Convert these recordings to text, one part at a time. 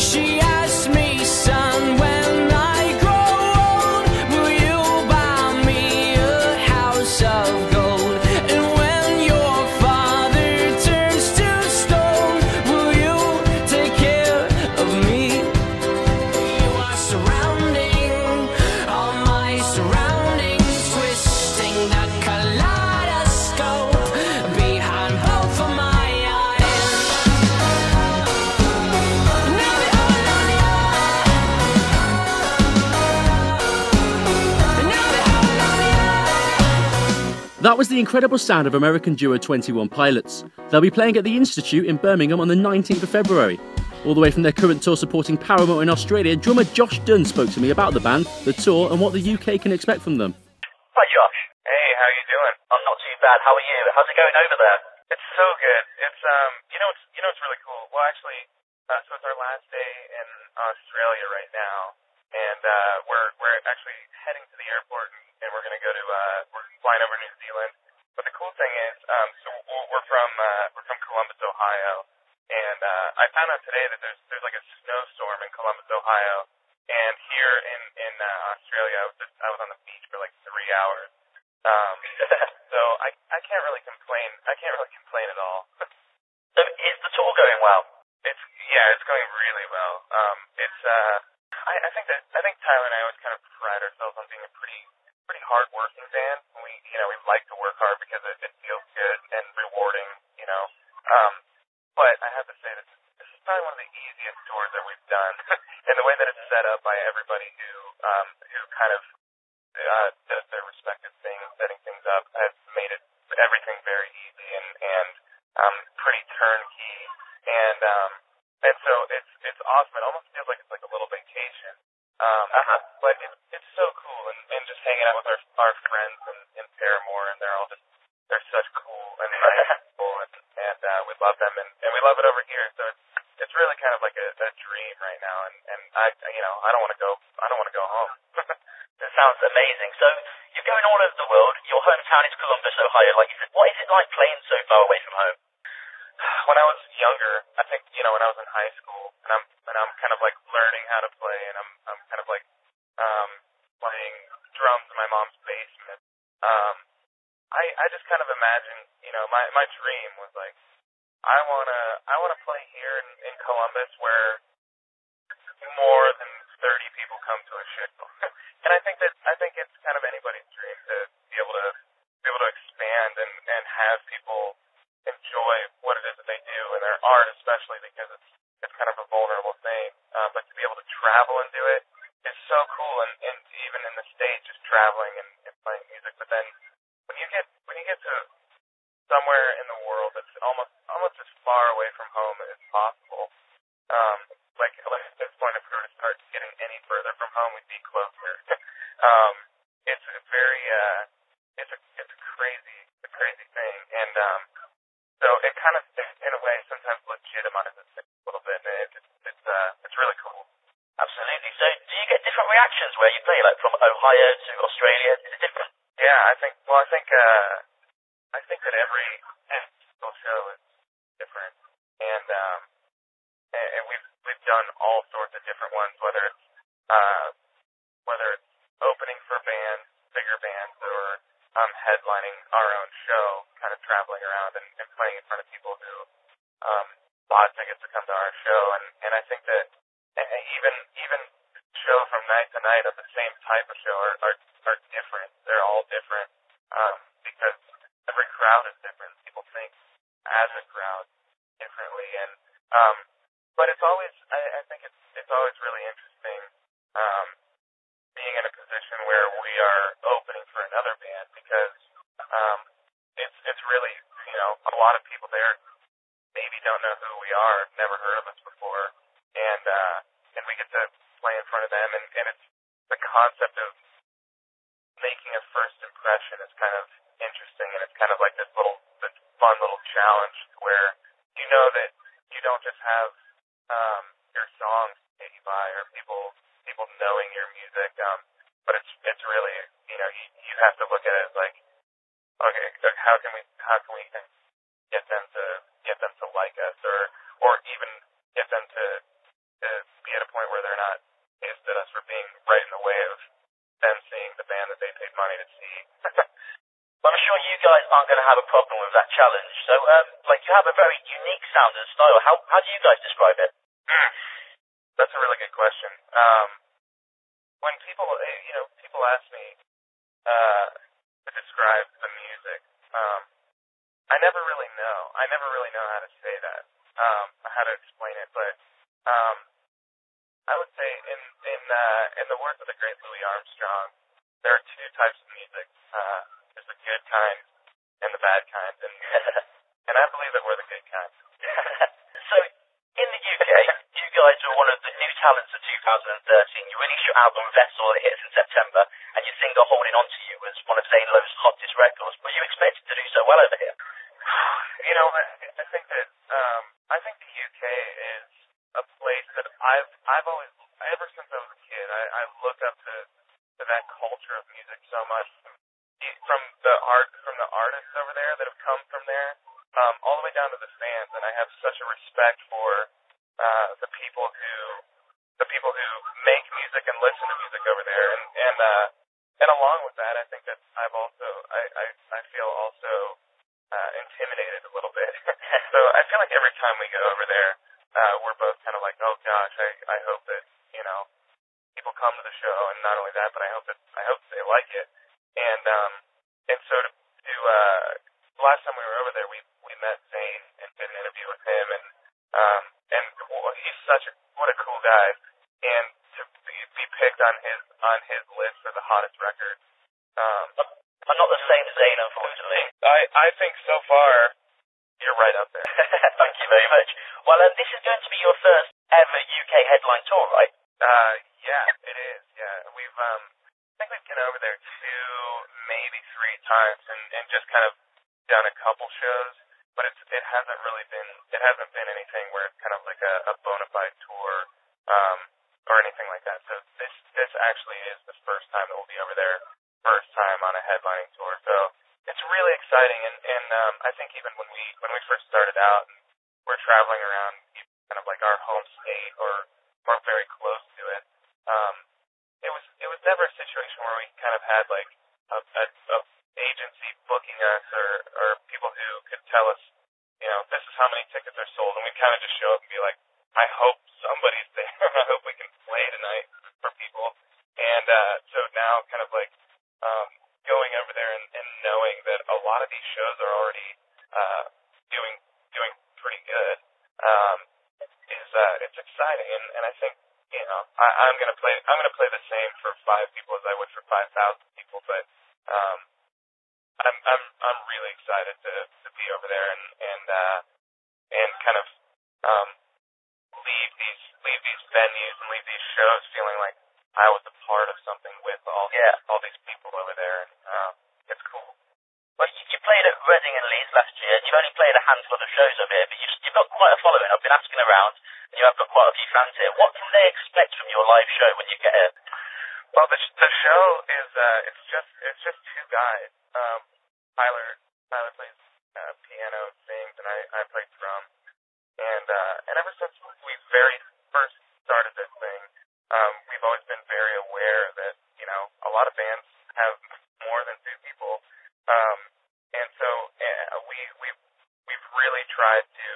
She asked me, son, when I grow old, will you buy me a house of gold? And when your father turns to stone, will you take care of me? You are surrounding all my surroundings, twisting the kaleidoscope behind both of my That was the incredible sound of American duo 21 Pilots. They'll be playing at the Institute in Birmingham on the 19th of February. All the way from their current tour supporting Paramore in Australia, drummer Josh Dunn spoke to me about the band, the tour, and what the UK can expect from them. Hi Josh. Hey, how you doing? I'm not too bad. How are you? How's it going over there? It's so good. It's it's really cool. Well, actually, so it's our last day in Australia right now, and we're actually heading to the airport, and we're gonna go to we're flying over New Zealand. But the cool thing is, so we're from Columbus, Ohio, and I found out today that there's like a snowstorm in Columbus, Ohio, and here in Australia, I was on the beach for like 3 hours. So I can't really complain. I can't really complain at all. So is the tour going well? It's going really well. I think Tyler and I always kind of pride ourselves on being a pretty hard working band. We like to work hard because it feels good and rewarding, But I have to say this is probably one of the easiest tours that we've done. And the way that it's set up by everybody who kind of does their respective things, setting things up, has made everything very easy and pretty turnkey. And so it's awesome. It almost feels like it's like a little vacation. But it's so cool, and just hanging out with our friends in Paramore, and they're such cool and nice people, and we love them, and we love it over here. So it's really kind of like a dream right now, and I don't want to go home. That sounds amazing. So you're going all over the world. Your hometown is Columbus, Ohio. Like you said, what is it like playing so far away from home? When I was younger, I think when I was in high school, and I'm kind of like learning how to play, and I'm kind of like playing drums in my mom's basement. I just kind of imagined, my dream was like, I wanna play here in Columbus where more than 30 people come to a show. And I think it's kind of anybody's dream to be able to expand and have people enjoy what it is that they do and their art, especially because it's kind of a vulnerable thing. But to be able to travel and do it is so cool, and even in the States, just traveling and playing music. But then when you get to somewhere in the world that's almost as far away from home as possible, like at this point, if we were to start getting any further from home, we'd be closer. It's a very it's a crazy thing, and so it kind of in a way sometimes legitimizes it a little bit, and it's really cool. Absolutely. So do you get different reactions where you play, like from Ohio to Australia? Is it different? Yeah, I think that every single show is different, and we've done all sorts of different ones, whether it's opening for bands, bigger bands, or headlining our own show, kind of traveling around and playing in front of people who bought tickets to come to our show, and I think that even show from night to night of the same type of show are different. They're all different because every crowd is different. People think as a crowd differently, and but it's always I think it's always really interesting being in a position where we are opening for another band, because it's really, a lot of people there maybe don't know who we are, never heard of us before, and we get to play in front of them, and it's the concept of making a first impression is kind of interesting, and it's kind of like this fun little challenge where you know that you don't just have your songs get you by, or people knowing your music, but it's really, you have to look at it as like, okay, how can we get them to like us, or even get them to not pissed at us for being right in the way of them seeing the band that they paid money to see. Well, I'm sure you guys aren't going to have a problem with that challenge. So, like, you have a very unique sound and style. How do you guys describe it? That's a really good question. When people, people ask me to describe the music, I never really know. I never really know how to say that, how to explain it. But I would say, in the words of the great Louis Armstrong, there are two types of music. There's the good kind and the bad kind, and I believe that we're the good kind. So, in the UK, you guys are one of the new talents of 2013. You released your album Vessel that hits in September, and your single Holding On To You was one of Zain Lowe's hottest records. Were you expected to do so well over here? I think that I think the UK is a place that I've always, ever since I was a kid, I look up to that culture of music so much. From the artists over there that have come from there, all the way down to the fans, and I have such a respect for the people who make music and listen to music over there, and along with that, I think that I feel also intimidated a little bit. So I feel like every time we go over there, we're both kind of like, oh gosh, I hope that people come to the show, and not only that, but I hope they like it. And so to last time we were over there, we met Zain and did an interview with him, and he's what a cool guy, and to be picked on his list for the hottest record. I'm not the same as Zain, unfortunately. I think so far you're right up there. Thank you very much. Well, this is going to be your first ever UK headline tour, right? Yeah, it is. Yeah, I think we've been over there 2, maybe 3 times, and just kind of done a couple shows, but it hasn't been anything where it's kind of like a bona fide tour, or anything like that. So this actually is the first time that we'll be over there, first time on a headlining tour. So it's really exciting, and I think even when we first started out, and we're traveling around kind of like our home state or very close to it, it was never a situation where we kind of had like a agency booking us or people who could tell us, this is how many tickets are sold, and we kind of just show up and be like, I hope somebody's there. I hope we can play tonight for people. And so now kind of like going over there and knowing that a lot of these shows are already doing pretty good, it's exciting, and I think I'm gonna play the same for 5 people as I would for 5,000 people, but I'm really excited to be over there and kind of leave these venues and leave these shows feeling like I was a part of something with all these people over there, and it's cool. Well, you played at Reading and Leeds last year, and you've only played a handful of shows over here, but you've got quite a following. I've been asking around, and you have got quite a few fans here. What can they expect from your live show when you get here? Well, the show is it's just 2 guys. Tyler plays piano and sings, and I play drum. And ever since we very first started this thing, we've always been very aware that a lot of bands have more than 2 people. And so we've really tried to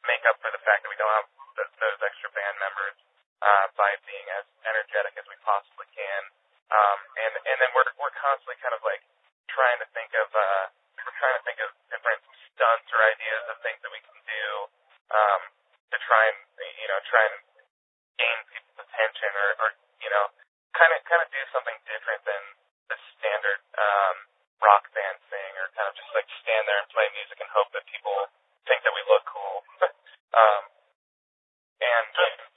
make up for the fact that we don't have those extra band members by being as energetic as we possibly can. And then we're constantly kind of like trying to think of different stunts or ideas of things that we can do to try and gain people's attention or kind of do something different than the standard rock band thing, or kind of just like stand there and play music and hope that people think that we look cool. And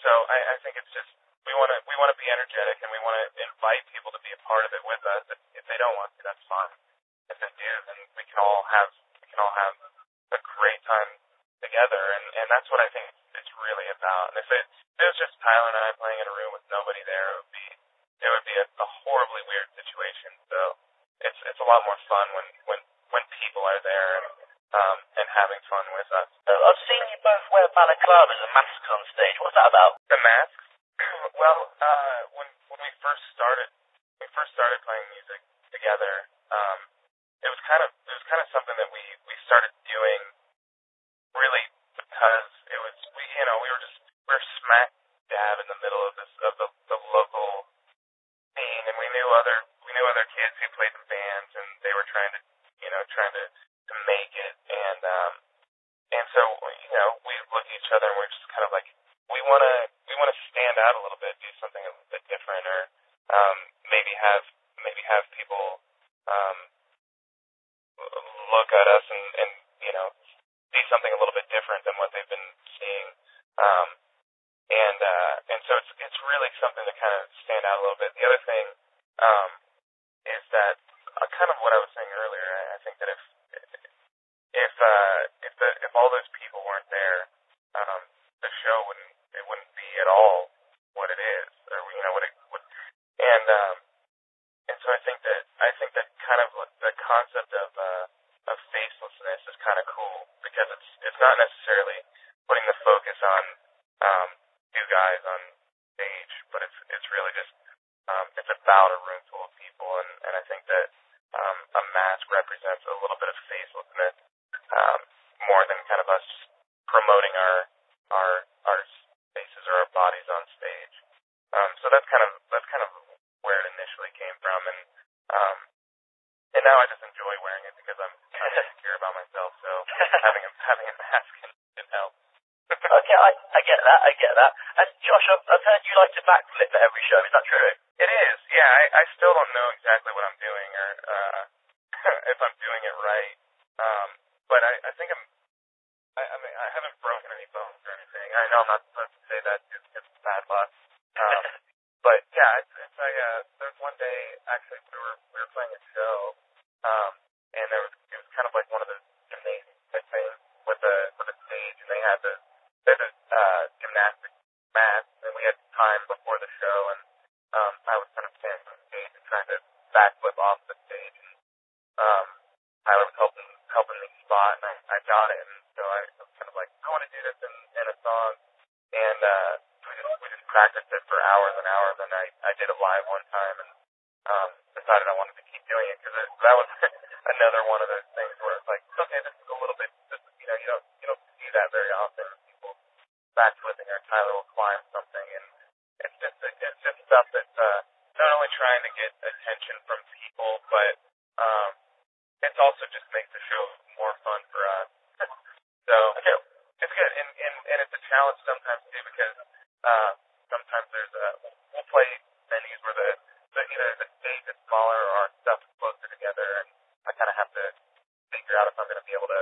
so I think it's just we want to be energetic, and we want to invite people to be a part of it with us. If they don't want to, that's fine. If they do, then we can all have a great time together, and that's what I think it's really about. And if it was just Tyler and I playing in a room with nobody there, it would be a horribly weird situation. So it's a lot more fun when people are there and having fun with us. I've seen you both wear balaclavas and masks on stage. What's that about? The masks? When we first started playing music together, it was kind of something that we started doing really because we were smack dab in the middle of the local scene, and we knew other kids who played in bands, and they were trying to make it, and so we look at each other and we're just kind of like, we want to stand out a little bit, do something a little bit different, or maybe have people look at us and see something a little bit different than what they've been seeing, and so it's really something to kind of stand out a little bit. The other thing is that kind of what I was saying earlier. I think that if all those people weren't there, the show wouldn't be at all what it is, or what it would. And so I think that kind of the concept of facelessness is kind of cool, because it's not necessarily putting the focus on two guys on stage, but it's really just it's about a room full of people, and I think that a mask represents a little bit of facelessness, more than kind of us promoting our faces or our bodies on stage. So that's kind of where it initially came from, and now I just enjoy wearing it because I'm insecure about myself. So having a mask can help. Okay, I get that. And Josh, I've heard you like to backflip at every show. Is that true? It is. Yeah, I still don't know exactly what I'm doing, or if I'm doing it right. But I think I mean, I haven't broken any bones or anything. I know I'm not supposed to say that because it's bad luck. But yeah, there's one day actually we were playing a show, and it was kind of like one of the gymnasium type things with a stage, and they had the gymnastic mat, and we had time before the show, and I was kind of standing on stage and trying to backflip off the stage, and Tyler was helping me spot, and I got it, and so I was kind of like, I want to do this in a song, and we just practiced it for hours and hours, and I did it live one time, and decided I wanted to keep doing it, because that was another one of those things where it's like, okay, this is a little bit, you don't see that very often, people backflipping, or Tyler will climb something, and it's just stuff that's not only trying to get attention from people, but it also just makes the show more fun for us. So it's good, and it's a challenge sometimes too, because sometimes we'll play venues where either the stage is smaller or our stuff is closer together, and I kind of have to figure out if I'm going to be able to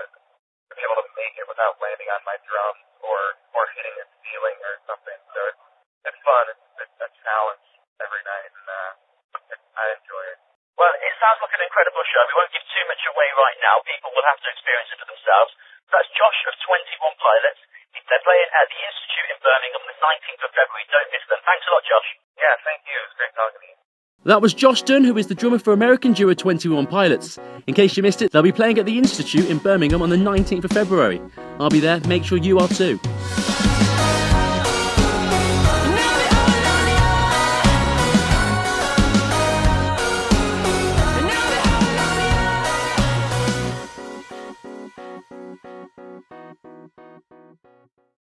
make it without landing on my drums or hitting a ceiling or something. So it's fun. It's a challenge every night, and I enjoy it. Well, it sounds like an incredible show. We won't give too much away right now. People will have to experience it for themselves. That's Josh of 21 Pilots. They're playing at the Institute in Birmingham on the 19th of February. Don't miss them. Thanks a lot, Josh. Yeah, thank you. It was great talking to you. That was Josh Dunn, who is the drummer for American duo 21 Pilots. In case you missed it, they'll be playing at the Institute in Birmingham on the 19th of February. I'll be there. Make sure you are too.